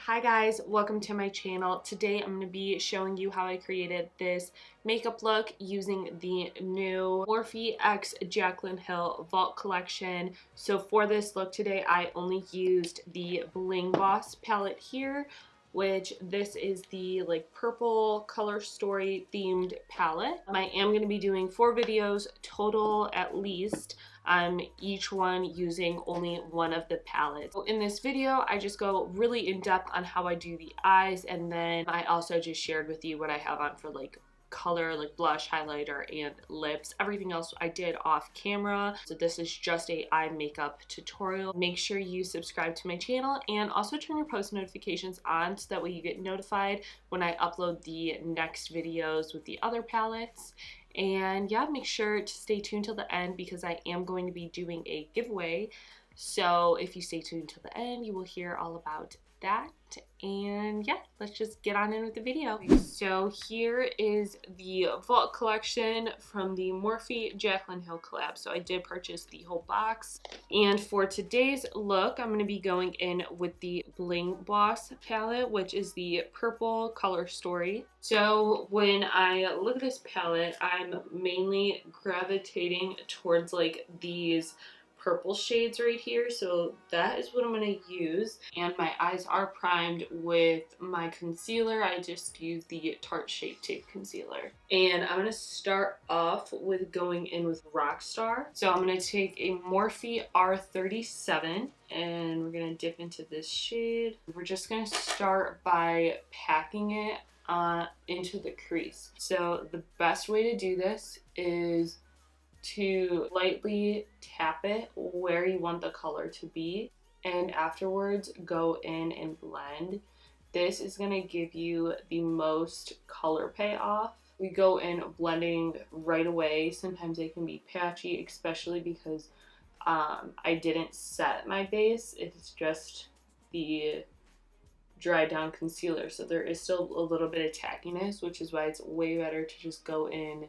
Hi guys, welcome to my channel. Today I'm going to be showing you how I created this makeup look using the new Morphe x Jaclyn Hill Vault collection. So for this look today I only used the Bling Boss palette here, which this is the like purple color story themed palette. I am going to be doing 4 videos total at least. Each one using only one of the palettes. So in this video, I just go really in depth on how I do the eyes, and then I also just shared with you what I have on for like color, like blush, highlighter, and lips. Everything else I did off camera. So this is just a eye makeup tutorial. Make sure you subscribe to my channel and also turn your post notifications on so that way you get notified when I upload the next videos with the other palettes. And yeah, make sure to stay tuned till the end because I am going to be doing a giveaway. So if you stay tuned till the end, you will hear all about that. And yeah, let's just get on in with the video. So here is the Vault collection from the Morphe Jaclyn Hill collab. So I did purchase the whole box. And for today's look, I'm going to be going in with the Bling Boss palette, which is the purple color story. So when I look at this palette, I'm mainly gravitating towards like these purple shades right here, so that is what I'm going to use. And my eyes are primed with my concealer. I just use the Tarte Shape Tape concealer, and I'm going to start off with going in with Rockstar. So I'm going to take a Morphe R37 and we're going to dip into this shade. We're just going to start by packing it into the crease. So the best way to do this is to lightly tap it where you want the color to be, and afterwards go in and blend. This is going to give you the most color payoff. We go in blending right away. Sometimes they can be patchy, especially because I didn't set my base. It's just the dried down concealer, so there is still a little bit of tackiness, which is why it's way better to just go in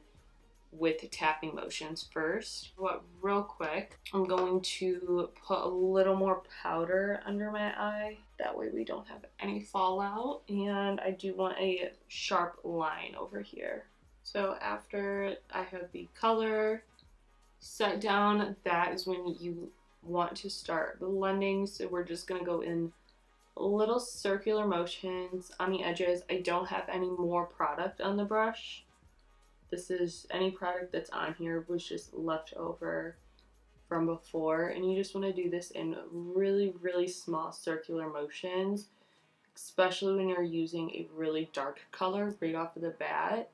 with tapping motions first. But real quick, I'm going to put a little more powder under my eye. That way we don't have any fallout. And I do want a sharp line over here. So after I have the color set down, that is when you want to start blending. So we're just gonna go in little circular motions on the edges. I don't have any more product on the brush. This is any product that's on here was just left over from before, and you just want to do this in really, really small circular motions, especially when you're using a really dark color right off of the bat.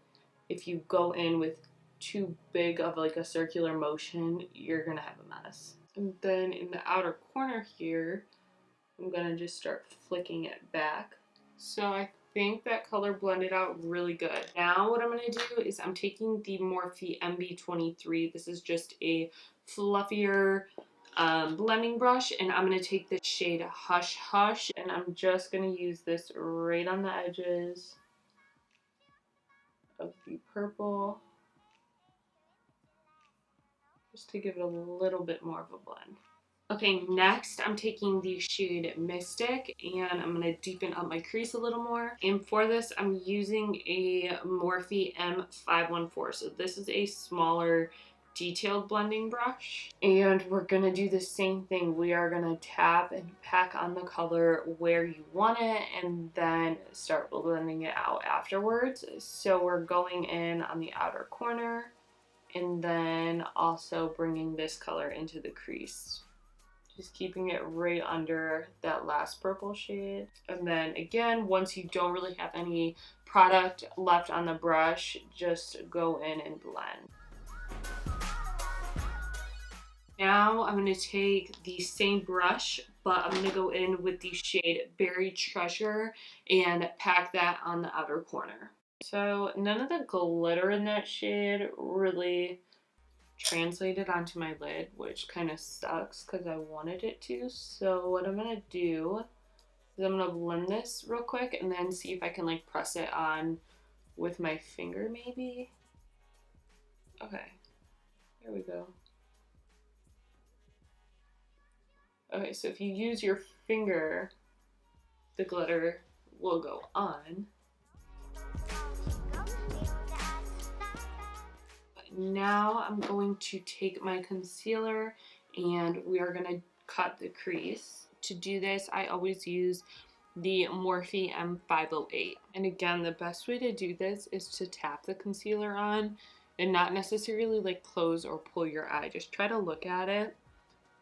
If you go in with too big of like a circular motion, you're gonna have a mess. And then in the outer corner here, I'm gonna just start flicking it back. So I think that color blended out really good. Now what I'm going to do is I'm taking the Morphe MB23. This is just a fluffier blending brush, and I'm going to take the shade Hush Hush, and I'm just going to use this right on the edges of the purple, just to give it a little bit more of a blend. Okay, next I'm taking the shade Mystic, and I'm going to deepen up my crease a little more. And for this, I'm using a Morphe M514. So this is a smaller detailed blending brush. And we're going to do the same thing. We are going to tap and pack on the color where you want it, and then start blending it out afterwards. So we're going in on the outer corner, and then also bringing this color into the crease. Just keeping it right under that last purple shade. And then again, once you don't really have any product left on the brush, just go in and blend. Now I'm going to take the same brush, but I'm going to go in with the shade Buried Treasure and pack that on the outer corner. So none of the glitter in that shade really translated onto my lid, which kind of sucks because I wanted it to. So what I'm gonna do is I'm gonna blend this real quick and then see if I can like press it on with my finger maybe. Okay, there we go. Okay, so if you use your finger the glitter will go on. Now I'm going to take my concealer and we are going to cut the crease. To do this, I always use the Morphe M508. And again, the best way to do this is to tap the concealer on and not necessarily like close or pull your eye. Just try to look at it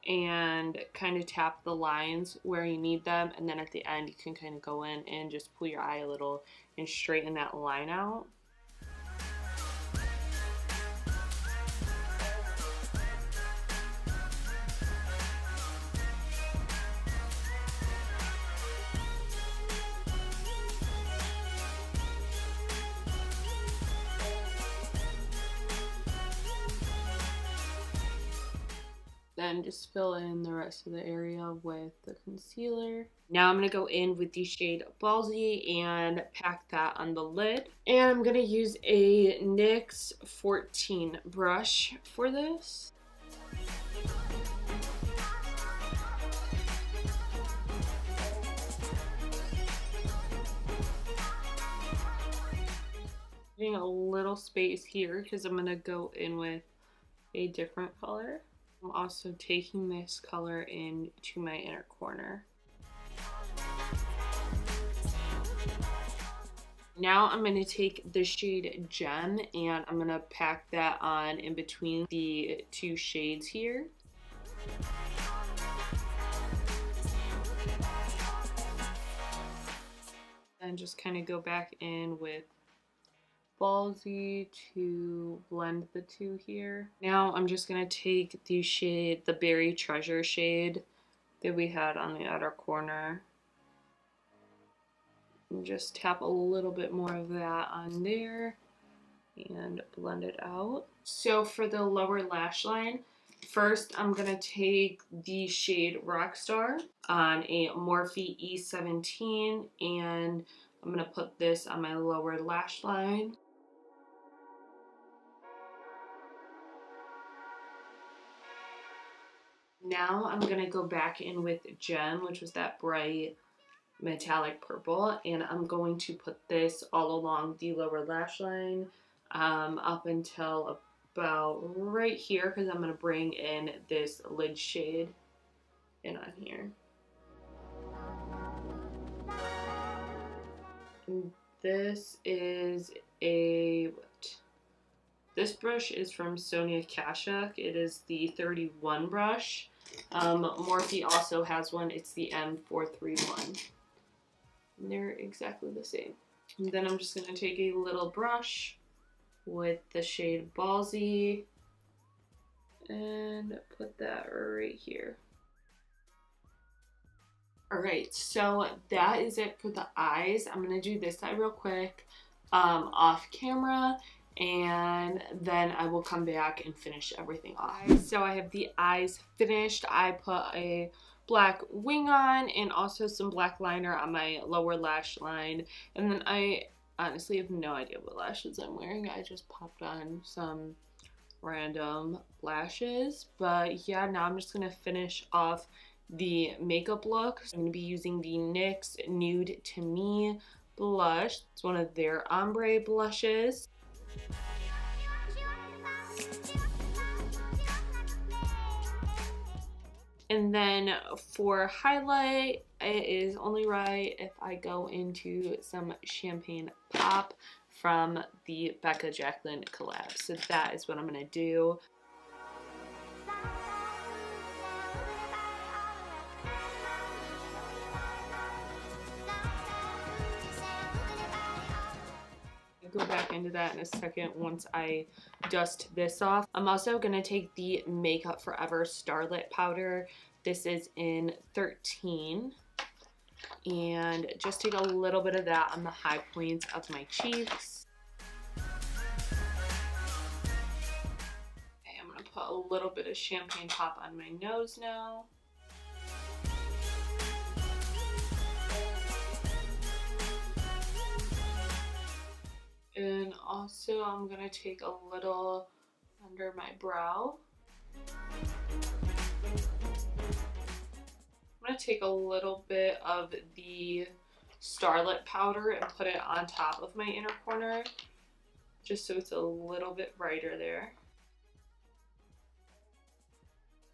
and kind of tap the lines where you need them, and then at the end you can kind of go in and just pull your eye a little and straighten that line out. Then just fill in the rest of the area with the concealer. Now I'm going to go in with the shade Ballsy and pack that on the lid. And I'm going to use a NYX 14 brush for this. Getting a little space here because I'm going to go in with a different color. I'm also taking this color into my inner corner. Now I'm going to take the shade Gem and I'm going to pack that on in between the two shades here. And just kind of go back in with Ballsy to blend the two here. Now I'm just going to take the shade, the Berry Treasure shade that we had on the outer corner, and just tap a little bit more of that on there and blend it out. So for the lower lash line, first I'm going to take the shade Rockstar on a Morphe E17 and I'm going to put this on my lower lash line. Now I'm going to go back in with Gem, which was that bright metallic purple, and I'm going to put this all along the lower lash line up until about right here, because I'm going to bring in this lid shade in on here. And this is this brush is from Sonia Kashuk. It is the 31 brush. Morphe also has one. It's the M431. And they're exactly the same. And then I'm just going to take a little brush with the shade Ballsy and put that right here. Alright, so that is it for the eyes. I'm going to do this eye real quick off camera, and then I will come back and finish everything off. So I have the eyes finished. I put a black wing on and also some black liner on my lower lash line, and then I honestly have no idea what lashes I'm wearing. I just popped on some random lashes, but yeah, now I'm just going to finish off the makeup look. So I'm going to be using the NYX Nude to Me blush. It's one of their ombre blushes. And then for highlight, it is only right if I go into some Champagne Pop from the Becca Jaclyn collab. So that is what I'm going to do. Go back into that in a second once I dust this off. I'm also going to take the Makeup Forever Starlit powder. This is in 13. And just take a little bit of that on the high points of my cheeks. Okay, I'm going to put a little bit of Champagne Pop on my nose now. And also I'm going to take a little under my brow. I'm going to take a little bit of the Starlit powder and put it on top of my inner corner, just so it's a little bit brighter there.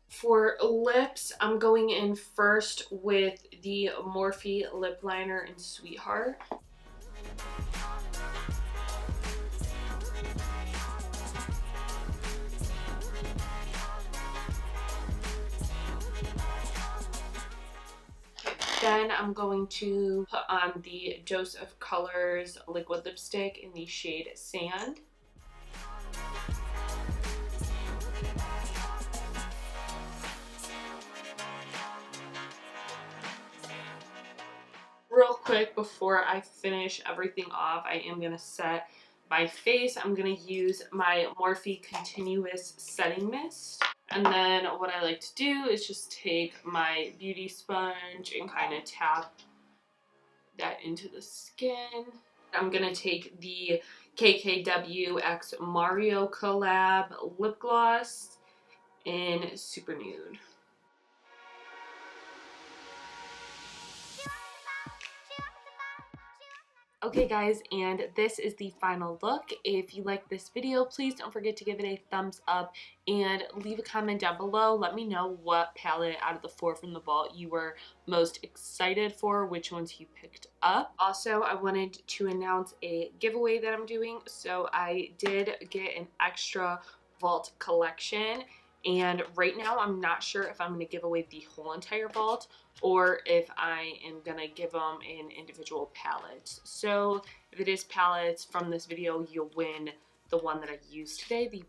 For lips, I'm going in first with the Morphe lip liner in Sweetheart. Then I'm going to put on the Dose of Colors liquid lipstick in the shade Sand. Real quick, before I finish everything off, I am going to set my face. I'm going to use my Morphe Continuous Setting Mist. And then what I like to do is just take my beauty sponge and kind of tap that into the skin. I'm going to take the KKW X Mario collab lip gloss in Super Nude. Okay guys, and this is the final look. If you like this video, please don't forget to give it a thumbs up and leave a comment down below. Let me know what palette out of the 4 from the vault you were most excited for, which ones you picked up. Also, I wanted to announce a giveaway that I'm doing. So I did get an extra vault collection, and right now I'm not sure if I'm going to give away the whole entire vault or if I am gonna give them in individual palettes. So if it is palettes from this video, you'll win the one that I used today, the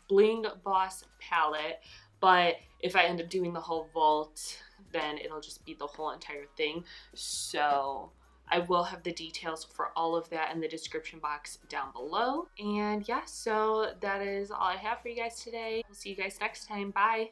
Bling Boss palette. But if I end up doing the whole vault, then it'll just be the whole entire thing. So I will have the details for all of that in the description box down below. And yeah, so that is all I have for you guys today. We'll see you guys next time. Bye.